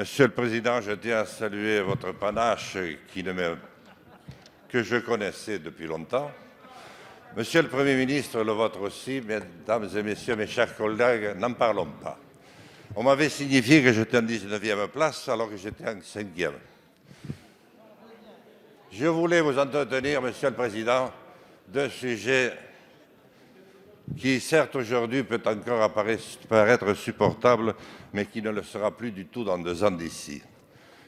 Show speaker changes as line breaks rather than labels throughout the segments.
Monsieur le Président, je tiens à saluer votre panache que je connaissais depuis longtemps. Monsieur le Premier ministre, le vôtre aussi, mesdames et messieurs, mes chers collègues, n'en parlons pas. On m'avait signifié que j'étais en 19e place alors que j'étais en 5e. Je voulais vous entretenir, Monsieur le Président, d'un sujet qui, certes, aujourd'hui peut encore paraître supportable, mais qui ne le sera plus du tout dans 2 ans d'ici.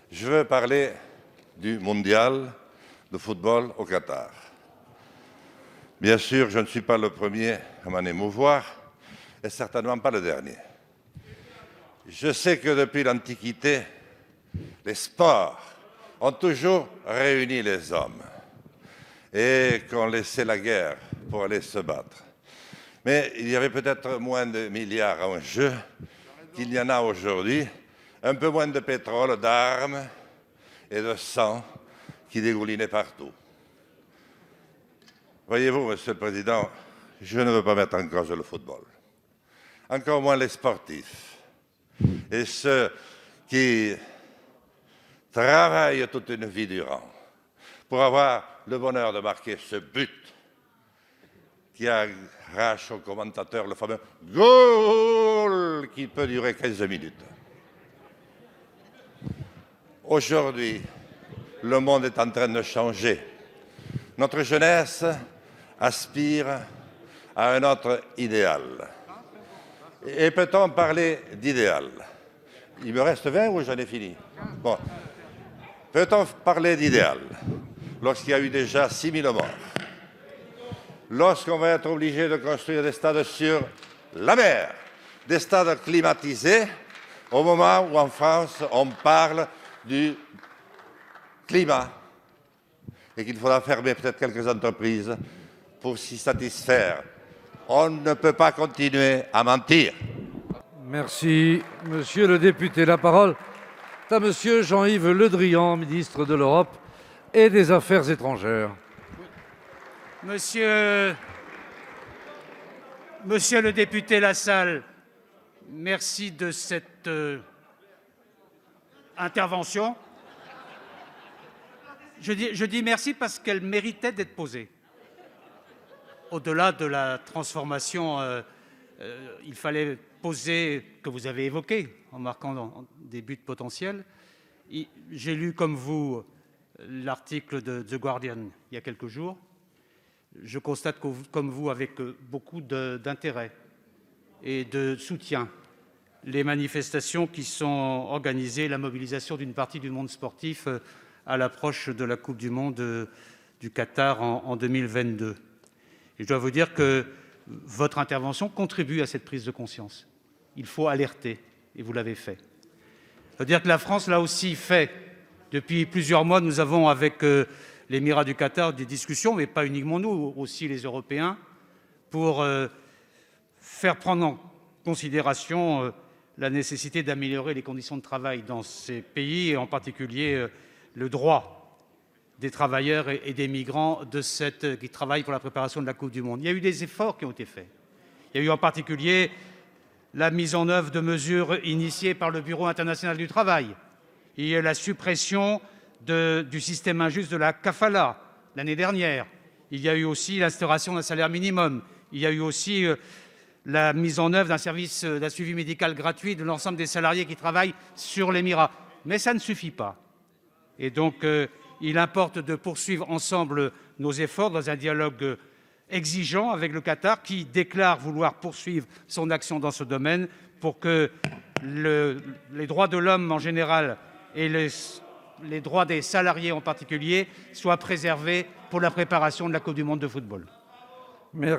Je veux parler du mondial de football au Qatar. Bien sûr, je ne suis pas le premier à m'en émouvoir, et certainement pas le dernier. Je sais que depuis l'Antiquité, les sports ont toujours réuni les hommes et qu'on laissait la guerre pour aller se battre. Mais il y avait peut-être moins de milliards en jeu qu'il y en a aujourd'hui, un peu moins de pétrole, d'armes et de sang qui dégoulinait partout. Voyez-vous, Monsieur le Président, je ne veux pas mettre en cause le football, encore moins les sportifs et ceux qui travaillent toute une vie durant pour avoir le bonheur de marquer ce but qui arrache au commentateur le fameux « goal » qui peut durer 15 minutes. Aujourd'hui, le monde est en train de changer. Notre jeunesse aspire à un autre idéal. Et peut-on parler d'idéal? Il me reste 20 ou j'en ai fini? Bon. Peut-on parler d'idéal lorsqu'il y a eu déjà 6 000 morts? Lorsqu'on va être obligé de construire des stades sur la mer, des stades climatisés, au moment où en France on parle du climat et qu'il faudra fermer peut-être quelques entreprises pour s'y satisfaire. On ne peut pas continuer à mentir.
Merci, monsieur le député. La parole est à monsieur Jean-Yves Le Drian, ministre de l'Europe et des Affaires étrangères.
Monsieur le député Lassalle, merci de cette intervention. Je dis merci parce qu'elle méritait d'être posée. Au-delà de la transformation, il fallait poser, que vous avez évoqué en marquant des buts potentiels. J'ai lu comme vous l'article de The Guardian il y a quelques jours. Je constate, comme vous, avec beaucoup d'intérêt et de soutien, les manifestations qui sont organisées, la mobilisation d'une partie du monde sportif à l'approche de la Coupe du monde du Qatar en 2022. Et je dois vous dire que votre intervention contribue à cette prise de conscience. Il faut alerter, et vous l'avez fait. Ça veut dire que la France, là aussi, fait. Depuis plusieurs mois, nous avons avec l'Émirat du Qatar des discussions, mais pas uniquement nous, aussi les Européens, pour faire prendre en considération la nécessité d'améliorer les conditions de travail dans ces pays, et en particulier le droit des travailleurs et des migrants qui travaillent pour la préparation de la Coupe du monde. Il y a eu des efforts qui ont été faits. Il y a eu en particulier la mise en œuvre de mesures initiées par le Bureau international du travail. Il y a eu la suppression du système injuste de la kafala l'année dernière. Il y a eu aussi l'instauration d'un salaire minimum. Il y a eu aussi la mise en œuvre d'un suivi médical gratuit de l'ensemble des salariés qui travaillent sur l'Émirat. Mais ça ne suffit pas. Et donc, il importe de poursuivre ensemble nos efforts dans un dialogue exigeant avec le Qatar, qui déclare vouloir poursuivre son action dans ce domaine pour que les droits de l'homme en général et les droits des salariés en particulier soient préservés pour la préparation de la Coupe du monde de football.
Merci.